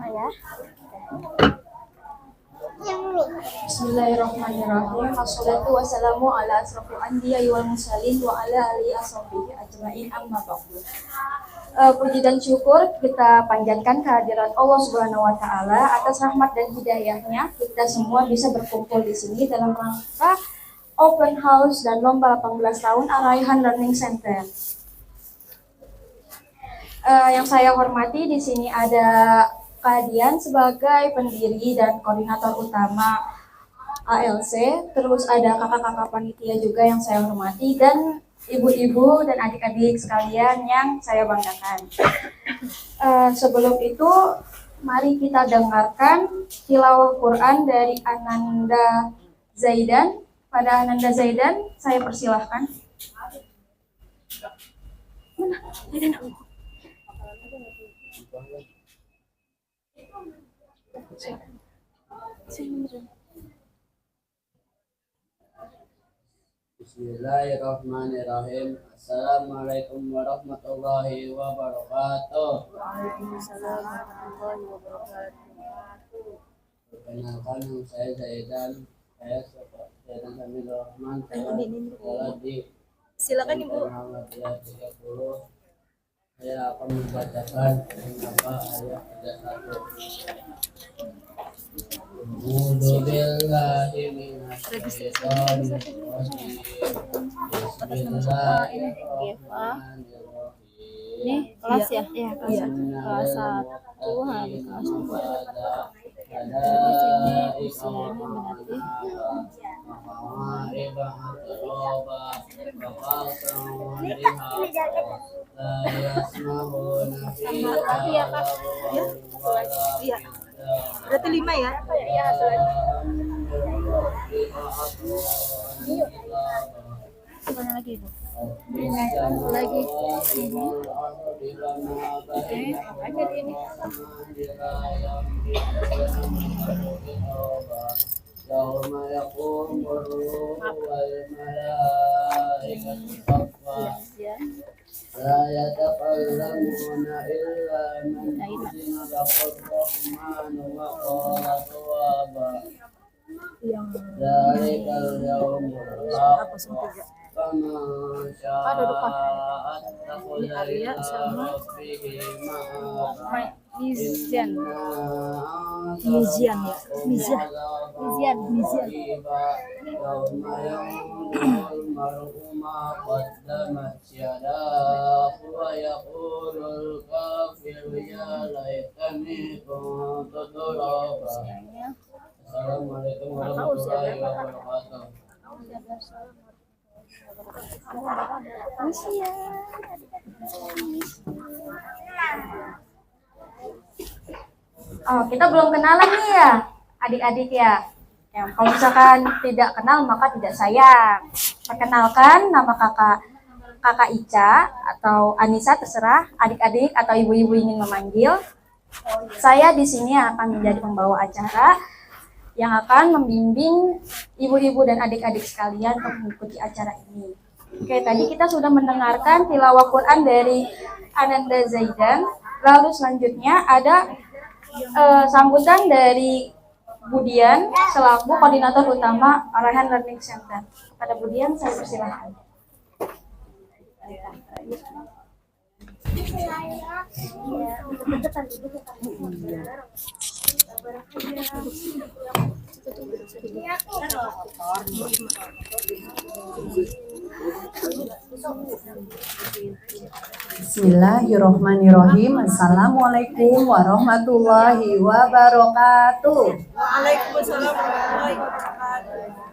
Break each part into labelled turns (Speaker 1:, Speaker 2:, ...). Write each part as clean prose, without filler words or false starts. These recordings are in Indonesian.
Speaker 1: ya.
Speaker 2: Bismillahirrahmanirrahim. Wassalatu wassalamu ala asrofil anbiya'i wal mursalin wa ala alihi washabihi ajmain, amma ba'du. Puji dan syukur kita panjatkan kehadiran Allah Subhanahu wa taala atas rahmat dan hidayahnya kita semua bisa berkumpul di sini dalam rangka open house dan lomba 18 tahun Ar-Rayhan Learning Center. Yang saya hormati di sini ada Kak Dian sebagai pendiri dan koordinator utama ALC, terus ada kakak-kakak panitia juga yang saya hormati, dan ibu-ibu dan adik-adik sekalian yang saya banggakan. Sebelum itu, mari kita dengarkan tilawah Quran dari Ananda Zaidan. Pada Ananda Zaidan, saya persilahkan. Mana?
Speaker 3: Bismillahirrahmanirrahim. Assalamualaikum warahmatullahi wabarakatuh.
Speaker 1: Waalaikumsalam warahmatullahi wabarakatuh.
Speaker 3: Perkenalkan, nama saya Zaidan. Saya Zaidan Samidul Rahman. Saya sekolah di
Speaker 1: Silakan Ibu.
Speaker 3: 30. Saya akan membacakan beberapa ayat 31. A'udzu billahi minasy syaithanir rajim.
Speaker 1: Ini kelas ya? Iya, kelas 1 hari kelas 2. Di sini usianya berarti
Speaker 3: lagi ya Kak?
Speaker 1: Iya. Berarti 5 ya? Iya, Mana lagi Ibu? Lagi. Oke, aja ini.
Speaker 3: Yauma yaqumur ruhu wal malaikatu saffa la yatakallamuna illa man azina lahu ar-rahmanu wa qala tawwaba. Zalikal yaumul haq faman syaa'a attakhadha ila rabbihi ma'aba.
Speaker 1: Mizan.
Speaker 3: Yauma yanzurul mar'u ma qaddamat yadahu wa yaqulul kafiru ya laitani kuntu turaba. Assalamualaikum warahmatullahi wabarakatuh.
Speaker 2: Oh, kita belum kenalan nih ya, adik-adik ya. Kalau misalkan tidak kenal maka tidak sayang. Perkenalkan, nama kakak Ica atau Anissa, terserah adik-adik atau ibu-ibu ingin memanggil. Saya di sini akan menjadi pembawa acara yang akan membimbing ibu-ibu dan adik-adik sekalian untuk mengikuti acara ini. Oke, tadi kita sudah mendengarkan tilawah Quran dari Ananda Zaidan. Lalu selanjutnya ada sambutan dari Budian selaku koordinator utama Ar-Rayhan Learning Center. Pada Budian, saya persilahkan.
Speaker 4: Bismillahirrahmanirrahim. Assalamualaikum warahmatullahi wabarakatuh.
Speaker 1: Waalaikumsalam warahmatullahi wabarakatuh.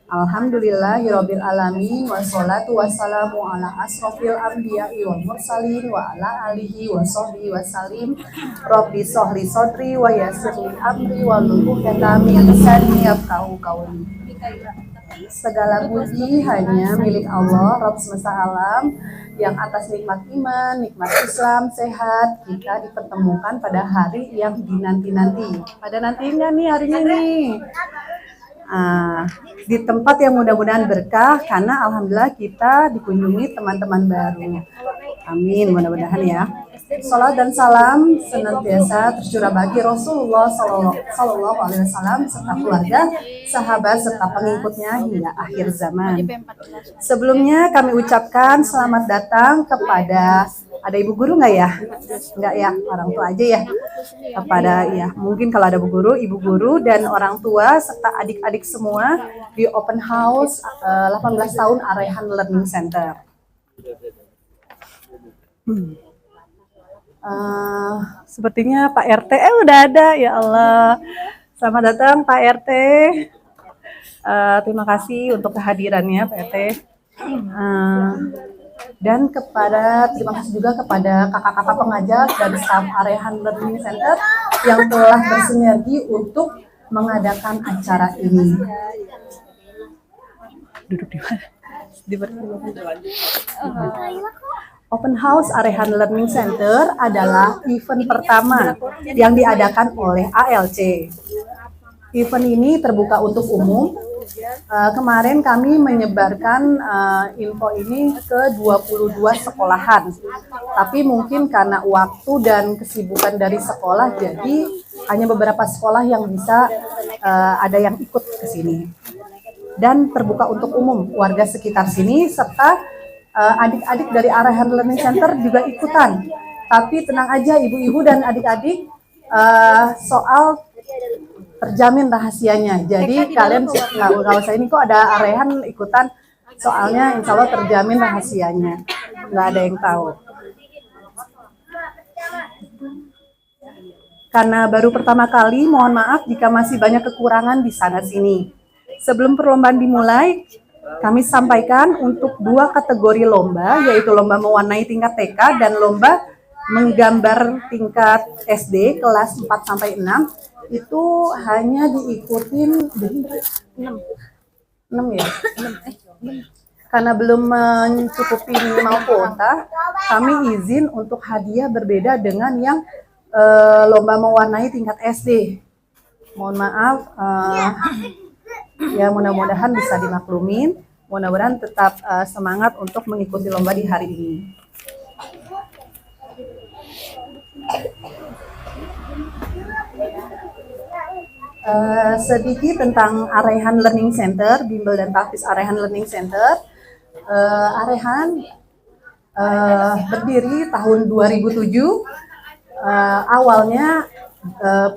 Speaker 4: Alhamdulillahirabbil alamin wassalatu wassalamu ala asrofil anbiya'i wal mursalin wa ala alihi washabihi wasallim. Rabbi shrahli sadri wa yassirli amri wahlul 'uqdatam min lisani yafqahu qawli. Segala puji hanya milik Allah, Rabb semesta alam, yang atas nikmat iman, nikmat Islam, sehat, kita dipertemukan pada hari yang dinanti-nanti. Pada nanti enggak nih harinya nih? Di tempat yang mudah-mudahan berkah, karena alhamdulillah kita dikunjungi teman-teman baru. Amin, mudah-mudahan ya. Salat dan salam senantiasa tercurah bagi Rasulullah Sallallahu Alaihi Wasallam serta keluarga, sahabat serta pengikutnya hingga akhir zaman. Sebelumnya kami ucapkan selamat datang kepada, ada ibu guru nggak ya? Nggak ya, orang tua aja ya. Kepada ya, mungkin kalau ada ibu guru dan orang tua serta adik-adik semua di Open House 18 tahun Arehan Learning Center. Sepertinya Pak RT udah ada, ya Allah. Selamat datang Pak RT. Terima kasih untuk kehadirannya Pak RT. Dan terima kasih juga kepada kakak-kakak pengajar dan staf Arehan Learning Center yang telah bersinergi untuk mengadakan acara ini. Duduk di mana? Open House Arehan Learning Center adalah event pertama yang diadakan oleh ALC. Event ini terbuka untuk umum. Kemarin kami menyebarkan info ini ke 22 sekolahan. Tapi mungkin karena waktu dan kesibukan dari sekolah, jadi hanya beberapa sekolah yang bisa ada yang ikut ke sini. Dan terbuka untuk umum, warga sekitar sini serta adik-adik dari Arehan Learning Center juga ikutan. Tapi tenang aja ibu-ibu dan adik-adik, soal terjamin rahasianya. Jadi kalian nggak usah ini kok ada Arehan ikutan, soalnya insya Allah terjamin rahasianya. Nggak ada yang tahu. Karena baru pertama kali, mohon maaf jika masih banyak kekurangan di sana-sini. Sebelum perlombaan dimulai, kami sampaikan untuk 2 kategori lomba, yaitu lomba mewarnai tingkat TK dan lomba menggambar tingkat SD kelas 4-6, itu hanya diikutin 6 ya? Karena belum mencukupi minimal kuota, kami izin untuk hadiah berbeda dengan yang lomba mewarnai tingkat SD. Mohon maaf, ya mudah-mudahan bisa dimaklumin, mudah-mudahan tetap semangat untuk mengikuti lomba di hari ini. Sedikit tentang Arehan Learning Center, Bimbel dan Tahfiz Arehan Learning Center. Arehan berdiri tahun 2007, awalnya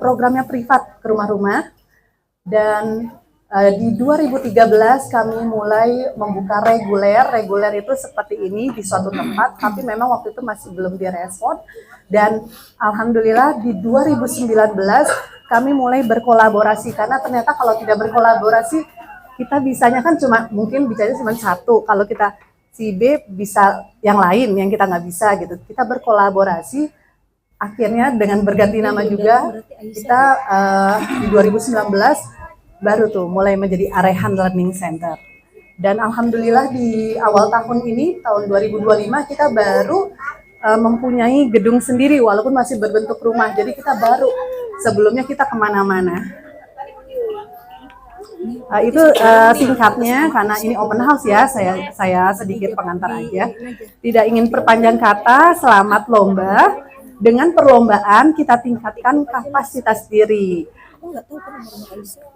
Speaker 4: programnya privat ke rumah-rumah, dan di 2013 kami mulai membuka reguler itu seperti ini di suatu tempat, tapi memang waktu itu masih belum direspon. Dan alhamdulillah di 2019 kami mulai berkolaborasi, karena ternyata kalau tidak berkolaborasi kita bisanya kan mungkin bisanya cuma satu, kalau kita si B bisa yang lain yang kita nggak bisa gitu. Kita berkolaborasi, akhirnya dengan berganti nama juga kita di 2019 baru tuh mulai menjadi Arehan Learning Center. Dan alhamdulillah di awal tahun ini, tahun 2025, kita baru mempunyai gedung sendiri walaupun masih berbentuk rumah. Jadi kita baru, sebelumnya kita kemana-mana. Itu singkatnya, karena ini open house ya, saya sedikit pengantar aja. Tidak ingin perpanjang kata, selamat lomba. Dengan perlombaan kita tingkatkan kapasitas diri.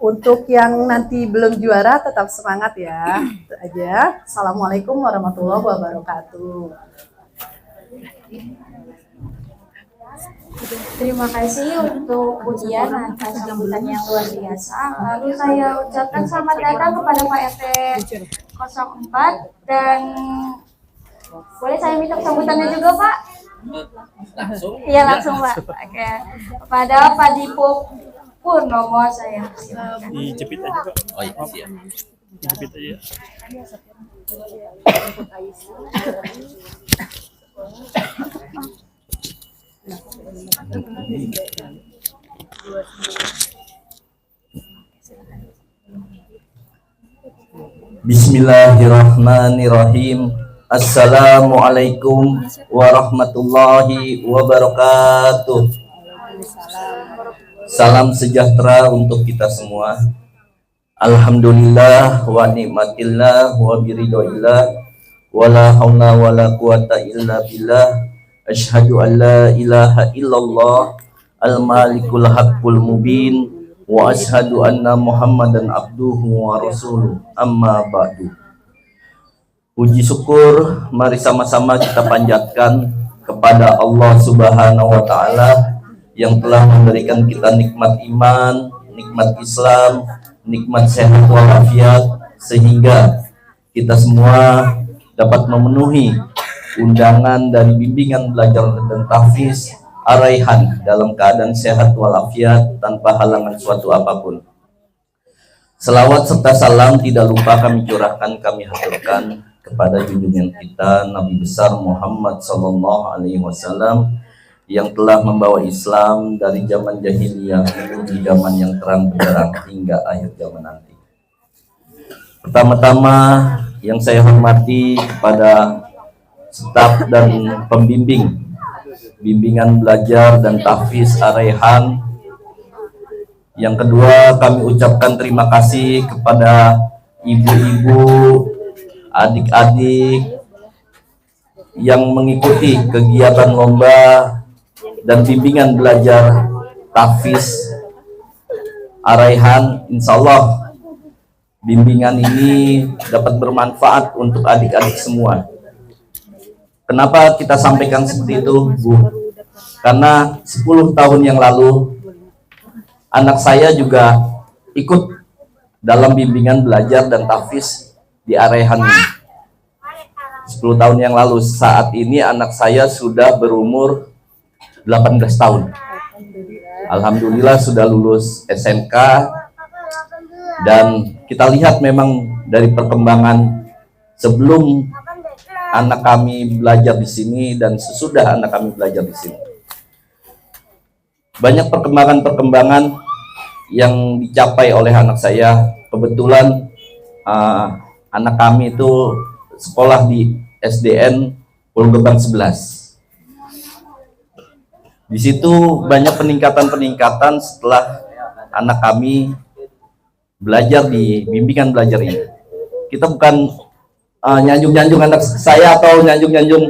Speaker 4: Untuk yang nanti belum juara tetap semangat ya. Itu aja. Assalamualaikum warahmatullahi wabarakatuh.
Speaker 2: Terima kasih untuk Budian atas sambutan yang luar biasa. Lalu saya ucapkan selamat datang kepada Pak RT 04 dan boleh saya minta sambutannya juga Pak?
Speaker 3: Langsung?
Speaker 2: Iya langsung Pak. Oke. Kepada Pak Dipo Purnomo saya.
Speaker 5: Dijepit aja Pak.
Speaker 3: Oh iya, siap.
Speaker 5: Dijepit aja.
Speaker 6: Bismillahirrahmanirrahim. Assalamualaikum warahmatullahi wabarakatuh. Salam sejahtera untuk kita semua. Alhamdulillah wa nikmatillah wa biridhoillah wala haula wala quwata illa billah. Asyhadu an la ilaha illallah al-malikul haqqul mubin wa asyhadu anna Muhammadan abduhu wa rasuluh. Amma ba'du. Puji syukur mari sama-sama kita panjatkan kepada Allah Subhanahu wa taala yang telah memberikan kita nikmat iman, nikmat Islam, nikmat sehat walafiat, sehingga kita semua dapat memenuhi undangan dan bimbingan belajar dan tahfiz Ar-Raihan dalam keadaan sehat walafiat tanpa halangan suatu apapun. Selawat serta salam tidak lupa kami curahkan, kami haturkan kepada junjungan kita Nabi besar Muhammad sallallahu alaihi wasallam yang telah membawa Islam dari zaman jahiliyah menuju zaman yang terang benderang hingga akhir zaman nanti. Pertama-tama yang saya hormati kepada staf dan pembimbing bimbingan belajar dan tahfiz Ar-Raihan. Yang kedua, kami ucapkan terima kasih kepada ibu-ibu, adik-adik yang mengikuti kegiatan lomba dan bimbingan belajar tahfiz Ar-Raihan. Insya Allah bimbingan ini dapat bermanfaat untuk adik-adik semua. Kenapa kita sampaikan seperti itu, Bu? Karena 10 tahun yang lalu anak saya juga ikut dalam bimbingan belajar dan tahfiz di Ar-Raihan ini. 10 tahun yang lalu. Saat ini anak saya sudah berumur 18 tahun. Alhamdulillah sudah lulus SMK, dan kita lihat memang dari perkembangan sebelum anak kami belajar di sini dan sesudah anak kami belajar di sini. Banyak perkembangan-perkembangan yang dicapai oleh anak saya. Kebetulan anak kami itu sekolah di SDN Pulau Gebang 11. Di situ banyak peningkatan-peningkatan setelah anak kami belajar di bimbingan belajar ini. Kita bukan nyanjung-nyanjung anak saya atau nyanjung-nyanjung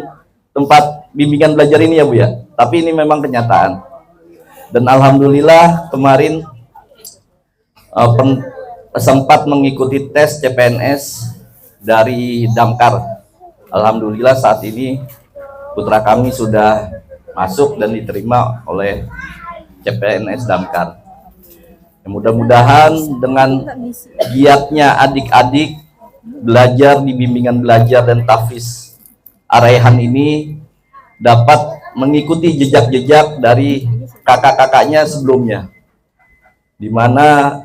Speaker 6: tempat bimbingan belajar ini ya Bu ya, tapi ini memang kenyataan. Dan alhamdulillah kemarin sempat mengikuti tes CPNS dari Damkar. Alhamdulillah saat ini putra kami sudah masuk dan diterima oleh CPNS Damkar. Mudah-mudahan dengan giatnya adik-adik belajar di bimbingan belajar dan tahfiz Ar-Raihan ini dapat mengikuti jejak-jejak dari kakak-kakaknya sebelumnya, di mana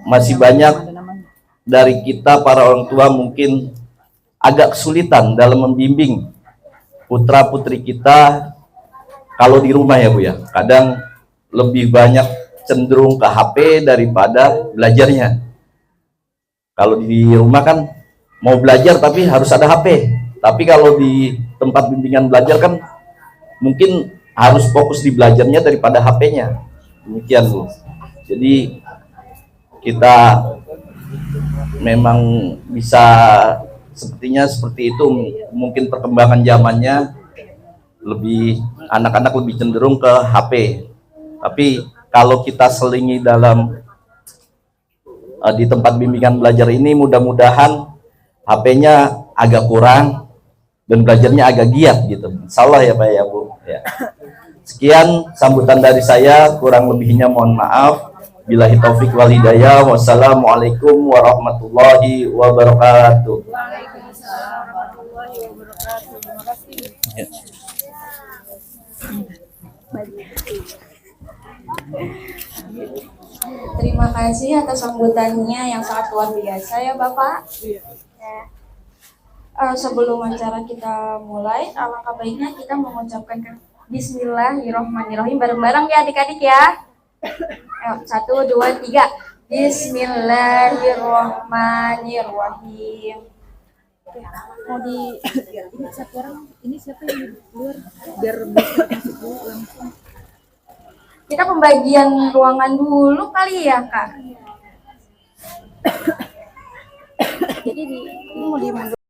Speaker 6: masih banyak dari kita para orang tua mungkin agak kesulitan dalam membimbing putra-putri kita kalau di rumah ya Bu ya. Kadang lebih banyak cenderung ke HP daripada belajarnya. Kalau di rumah kan mau belajar tapi harus ada HP. Tapi kalau di tempat bimbingan belajar kan mungkin harus fokus di belajarnya daripada HP-nya. Demikian Bu. Jadi kita memang bisa sepertinya seperti itu. Mungkin perkembangan zamannya lebih, anak-anak lebih cenderung ke HP. Tapi kalau kita selingi dalam di tempat bimbingan belajar ini, mudah-mudahan HP-nya agak kurang dan belajarnya agak giat gitu. Insya Allah ya Pak ya Bu ya. Sekian sambutan dari saya, kurang lebihnya mohon maaf. Billahi taufik wal hidayah. Wassalamualaikum warahmatullahi wabarakatuh.
Speaker 1: Waalaikumsalam warahmatullahi wabarakatuh. Terima kasih.
Speaker 6: Ya.
Speaker 2: Terima kasih atas sambutannya yang sangat luar biasa ya Bapak. Ya. Sebelum acara kita mulai, alangkah baiknya kita mengucapkan Bismillahirrohmanirrohim bareng-bareng ya adik-adik ya. Ayo, 1, 2, 3. Bismillahirrohmanirrohim.
Speaker 1: Mau di ini satu orang, ini siapa yang di luar biar bisa masuk dulu langsung.
Speaker 2: Kita pembagian ruangan dulu kali ya Kak.
Speaker 1: Jadi ini mau di